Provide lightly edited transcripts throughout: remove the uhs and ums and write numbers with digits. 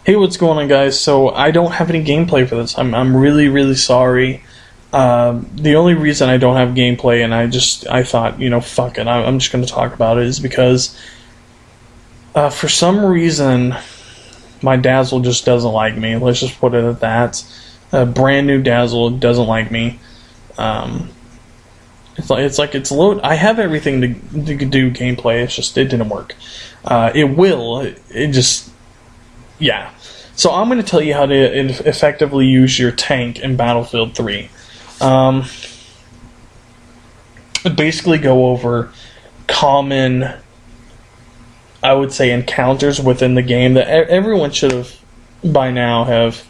Hey, what's going on, guys? So I don't have any gameplay for this. I'm really really sorry. The only reason I don't have gameplay, and I thought, fuck it, I'm just going to talk about it, is because for some reason my Dazzle just doesn't like me. Let's just put it at that. A brand new Dazzle doesn't like me. It's load. I have everything to do gameplay. It's just it didn't work. It will. It just yeah. So I'm going to tell you how to effectively use your tank in Battlefield 3. Basically go over common, I would say, encounters within the game that everyone should have by now have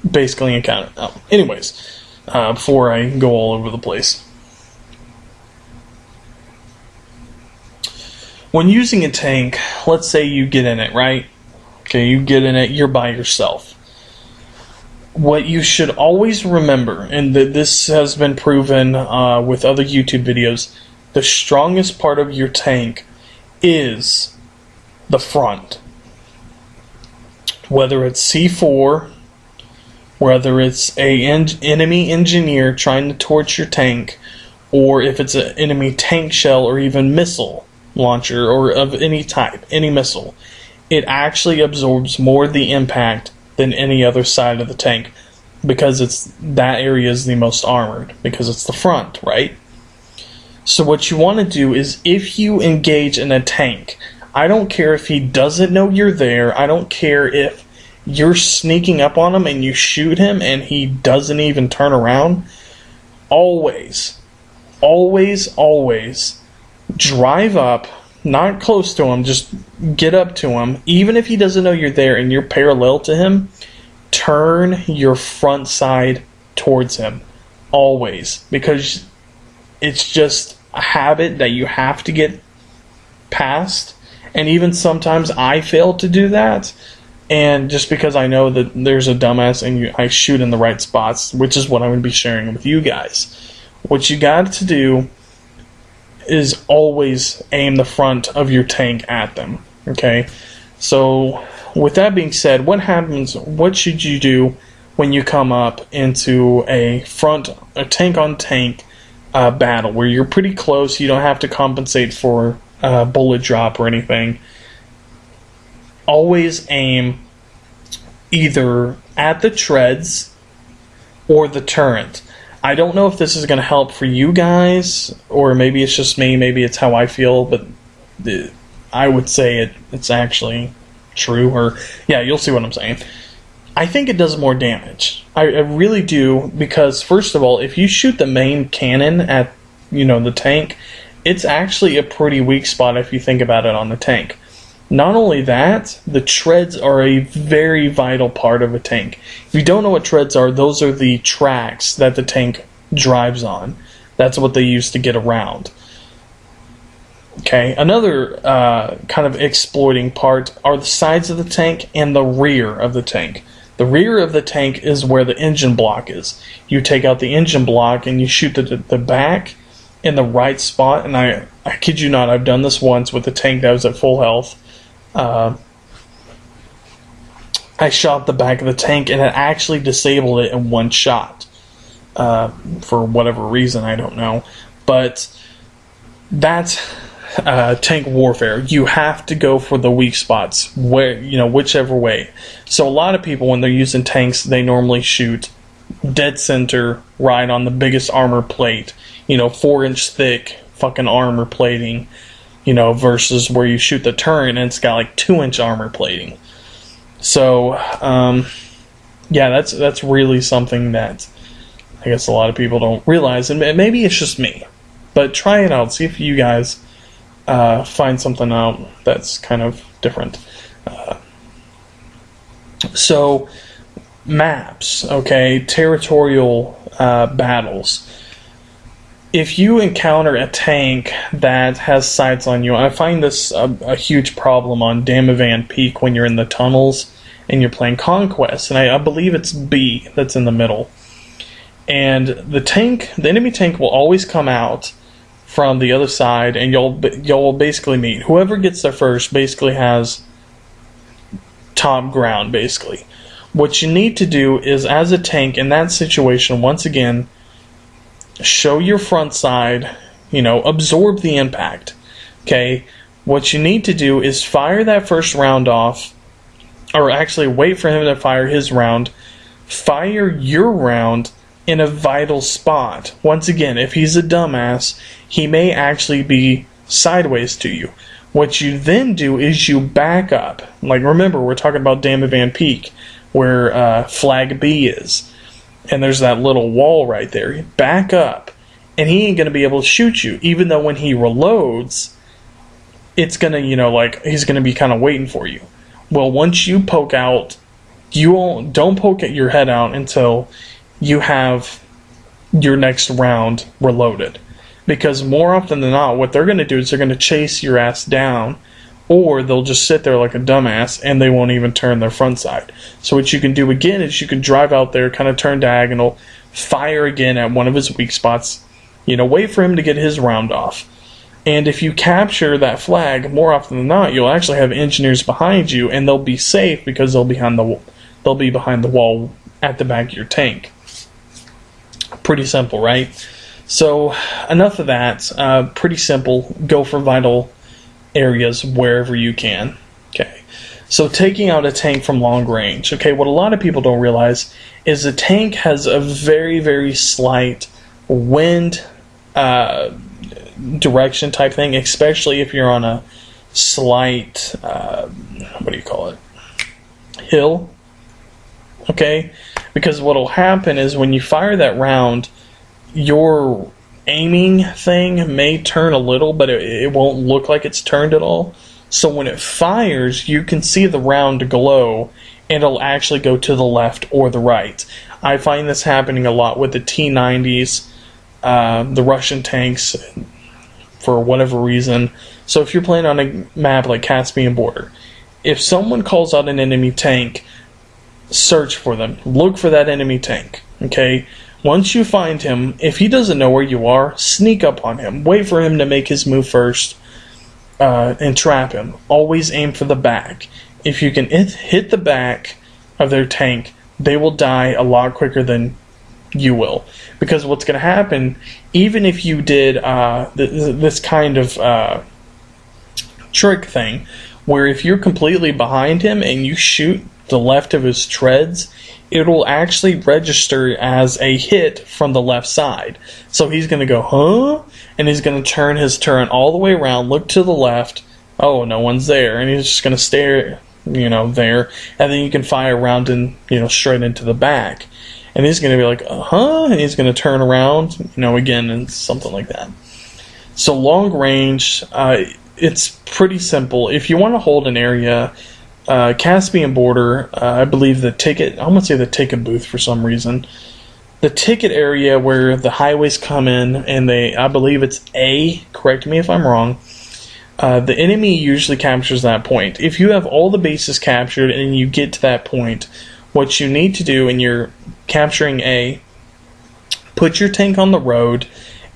basically encountered. Anyways, before I go all over the place. When using a tank, let's say you get in it, right? Okay, you get in it, you're by yourself. What you should always remember, and this has been proven with other YouTube videos, the strongest part of your tank is the front. Whether it's C4, whether it's an enemy engineer trying to torch your tank, or if it's an enemy tank shell or even missile launcher or of any type, any missile, it actually absorbs more of the impact than any other side of the tank, because that area is the most armored, because it's the front, right? So what you want to do is, if you engage in a tank, I don't care if he doesn't know you're there, I don't care if you're sneaking up on him and you shoot him and he doesn't even turn around, always drive up, not close to him, just get up to him. Even if he doesn't know you're there and you're parallel to him, turn your front side towards him. Always. Because it's just a habit that you have to get past. And even sometimes I fail to do that. And just because I know that there's a dumbass and I shoot in the right spots, which is what I'm going to be sharing with you guys. What you got to do is always aim the front of your tank at them. Okay? So, with that being said, what should you do when you come up into a tank on tank battle where you're pretty close, you don't have to compensate for bullet drop or anything? Always aim either at the treads or the turret. I don't know if this is going to help for you guys, or maybe it's just me, maybe it's how I feel, but I would say it's actually true, or yeah, you'll see what I'm saying. I think it does more damage. I really do, because first of all, if you shoot the main cannon at the tank, it's actually a pretty weak spot if you think about it on the tank. Not only that, the treads are a very vital part of a tank. If you don't know what treads are, those are the tracks that the tank drives on. That's what they use to get around. Okay, another kind of exploiting part are the sides of the tank and the rear of the tank. The rear of the tank is where the engine block is. You take out the engine block and you shoot the back in the right spot. And I kid you not, I've done this once with a tank that was at full health. I shot the back of the tank and it actually disabled it in one shot. For whatever reason, I don't know. But that's tank warfare. You have to go for the weak spots, whichever way. So a lot of people, when they're using tanks, they normally shoot dead center, right on the biggest armor plate. 4-inch thick fucking armor plating. Versus where you shoot the turret and it's got like 2-inch armor plating. So, yeah, that's really something that I guess a lot of people don't realize, and maybe it's just me. But try it out. See if you guys find something out that's kind of different. So, maps, okay, territorial battles. If you encounter a tank that has sights on you, I find this a huge problem on Damavand Peak when you're in the tunnels and you're playing Conquest, and I believe it's B that's in the middle. And the enemy tank will always come out from the other side, and you'll basically meet. Whoever gets there first basically has top ground, basically. What you need to do is, as a tank in that situation, once again, show your front side, absorb the impact. Okay, what you need to do is fire that first round off, or actually wait for him to fire his round. Fire your round in a vital spot. Once again, if he's a dumbass, he may actually be sideways to you. What you then do is you back up. Like, remember, we're talking about Dam of Van Peak, where Flag B is. And there's that little wall right there. You back up, and he ain't going to be able to shoot you. Even though when he reloads, it's going to, he's going to be kind of waiting for you. Well, once you poke out, don't poke your head out until you have your next round reloaded. Because more often than not, what they're going to do is they're going to chase your ass down, or they'll just sit there like a dumbass and they won't even turn their front side. So what you can do again is you can drive out there, kind of turn diagonal, fire again at one of his weak spots, wait for him to get his round off. And if you capture that flag, more often than not, you'll actually have engineers behind you, and they'll be safe because they'll be behind the wall at the back of your tank. Pretty simple, right? So enough of that. Pretty simple. Go for vital areas wherever you can. Okay. So taking out a tank from long range. Okay, what a lot of people don't realize is a tank has a very, very slight wind direction type thing, especially if you're on a slight, hill. Okay? Because what will happen is when you fire that round, your aiming thing may turn a little, but it won't look like it's turned at all. So when it fires, you can see the round glow, and it'll actually go to the left or the right. I find this happening a lot with the T-90s, the Russian tanks, for whatever reason. So if you're playing on a map like Caspian Border, if someone calls out an enemy tank, search for them. Look for that enemy tank. Okay? Once you find him, if he doesn't know where you are, sneak up on him. Wait for him to make his move first, and trap him. Always aim for the back. If you can hit the back of their tank, they will die a lot quicker than you will. Because what's going to happen, even if you did this kind of trick thing, where if you're completely behind him and you shoot the left of his treads, it will actually register as a hit from the left side. So he's going to go, huh? And he's going to turn his turret all the way around, look to the left. Oh, no one's there. And he's just going to stare, there. And then you can fire around and, straight into the back. And he's going to be like, huh? And he's going to turn around, again, and something like that. So long range, it's pretty simple. If you want to hold an area, Caspian Border, I believe I'm going to say the ticket booth for some reason. The ticket area where the highways come in, and I believe it's A, correct me if I'm wrong, the enemy usually captures that point. If you have all the bases captured and you get to that point, what you need to do when you're capturing A, put your tank on the road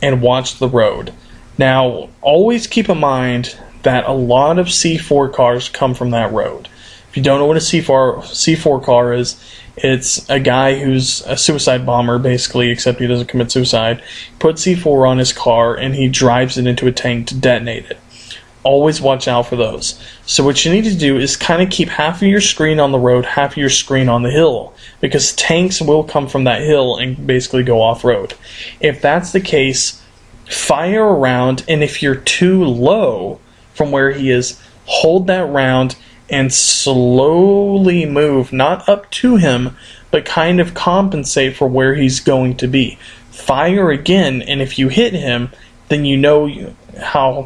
and watch the road. Now, always keep in mind that a lot of C4 cars come from that road. If you don't know what a C4 car is, it's a guy who's a suicide bomber, basically, except he doesn't commit suicide. Puts C4 on his car, and he drives it into a tank to detonate it. Always watch out for those. So what you need to do is kind of keep half of your screen on the road, half of your screen on the hill, because tanks will come from that hill and basically go off-road. If that's the case, fire around, and if you're too low from where he is, hold that round and slowly move, not up to him, but kind of compensate for where he's going to be. Fire again, and if you hit him, then you know how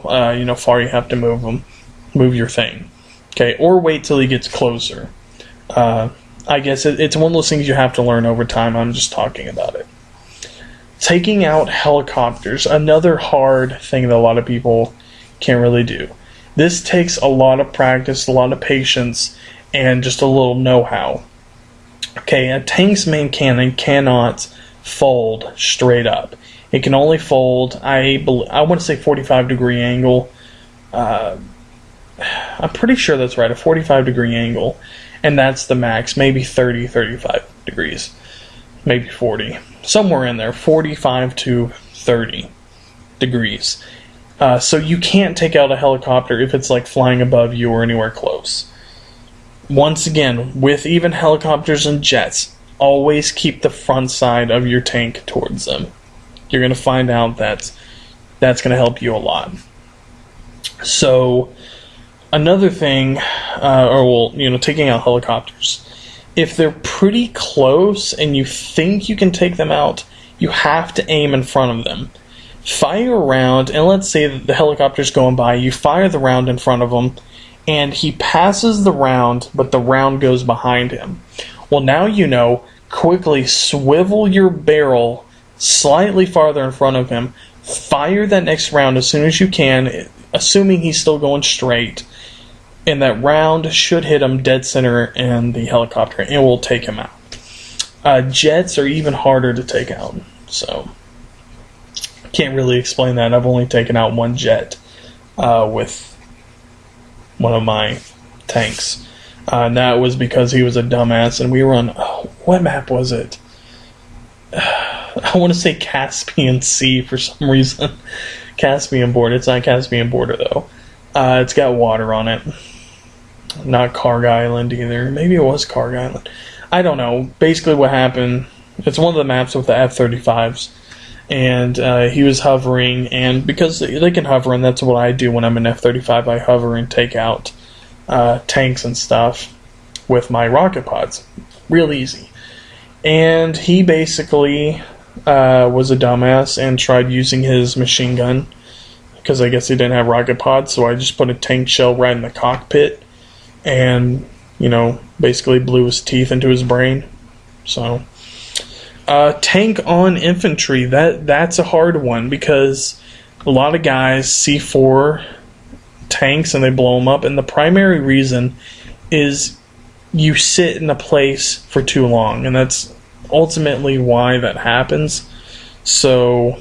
far you have to move your thing. Okay, or wait till he gets closer. I guess it's one of those things you have to learn over time. I'm just talking about it. Taking out helicopters, another hard thing that a lot of people can't really do. This takes a lot of practice, a lot of patience, and just a little know-how. Okay, a tank's main cannon cannot fold straight up. It can only fold, I want to say 45-degree angle. I'm pretty sure that's right, a 45-degree angle, and that's the max, maybe 30, 35 degrees, maybe 40, somewhere in there, 45 to 30 degrees. So you can't take out a helicopter if it's like flying above you or anywhere close. Once again, with even helicopters and jets, always keep the front side of your tank towards them. You're going to find out that that's going to help you a lot. So, another thing, taking out helicopters. If they're pretty close and you think you can take them out, you have to aim in front of them. Fire a round, and let's say that the helicopter's going by, you fire the round in front of him, and he passes the round, but the round goes behind him. Well, now you know, quickly swivel your barrel slightly farther in front of him, fire that next round as soon as you can, assuming he's still going straight, and that round should hit him dead center in the helicopter, and it will take him out. Jets are even harder to take out, so can't really explain that. I've only taken out one jet with one of my tanks. And that was because he was a dumbass, and we were on, what map was it? I want to say Caspian Sea for some reason. Caspian Border. It's not Caspian Border, though. It's got water on it. Not Karg Island, either. Maybe it was Karg Island. I don't know. Basically what happened, it's one of the maps with the F-35s. And he was hovering, and because they can hover, and that's what I do when I'm in F-35, I hover and take out tanks and stuff with my rocket pods. Real easy. And he basically was a dumbass and tried using his machine gun, because I guess he didn't have rocket pods, so I just put a tank shell right in the cockpit, and, basically blew his teeth into his brain. So tank on infantry, that's a hard one, because a lot of guys C4 tanks and they blow them up, and the primary reason is you sit in a place for too long, and that's ultimately why that happens. So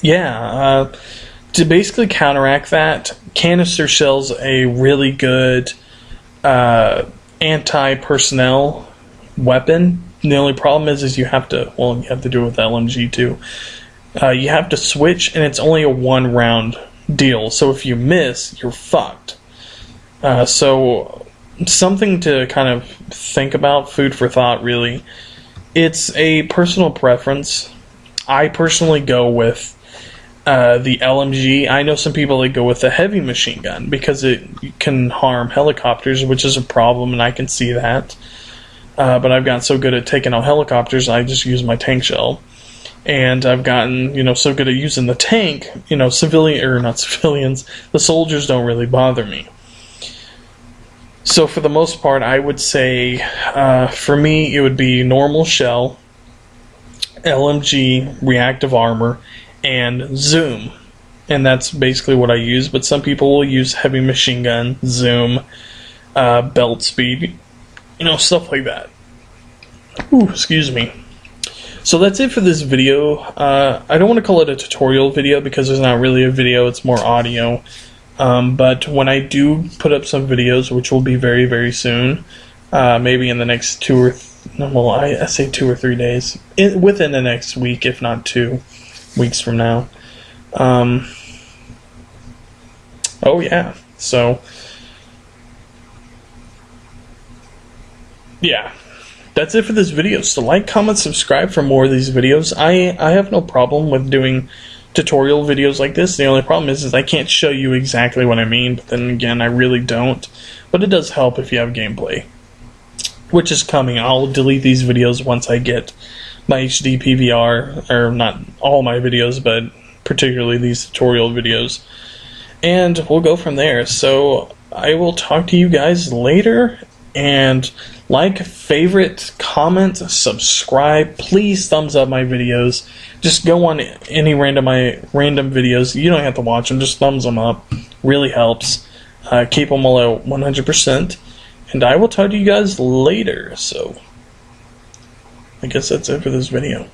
yeah, to basically counteract that, canister shell's a really good anti-personnel weapon. The only problem is you have to, you have to do it with LMG too. You have to switch, and it's only a 1 round deal. So if you miss, you're fucked. So something to kind of think about, food for thought, really. It's a personal preference. I personally go with the LMG. I know some people that go with the heavy machine gun because it can harm helicopters, which is a problem, and I can see that. But I've gotten so good at taking out helicopters, I just use my tank shell. And I've gotten, so good at using the tank, not civilians, the soldiers don't really bother me. So for the most part, I would say, for me, it would be normal shell, LMG, reactive armor, and zoom. And that's basically what I use, but some people will use heavy machine gun, zoom, belt speed, stuff like that. Ooh, excuse me. So that's it for this video. I don't want to call it a tutorial video because there's not really a video, it's more audio. But when I do put up some videos, which will be very, very soon, maybe in the next I say 2 or 3 days, within the next week, if not 2 weeks from now. Oh yeah, so yeah, that's it for this video. So like, comment, subscribe for more of these videos. I have no problem with doing tutorial videos like this. The only problem is I can't show you exactly what I mean, but then again, I really don't. But it does help if you have gameplay, which is coming. I'll delete these videos once I get my HD PVR, or not all my videos, but particularly these tutorial videos. And we'll go from there. So I will talk to you guys later, and like, favorite, comment, subscribe. Please thumbs up my videos. Just go on any random videos. You don't have to watch them. Just thumbs them up. Really helps. Keep them all at 100%. And I will talk to you guys later. So I guess that's it for this video.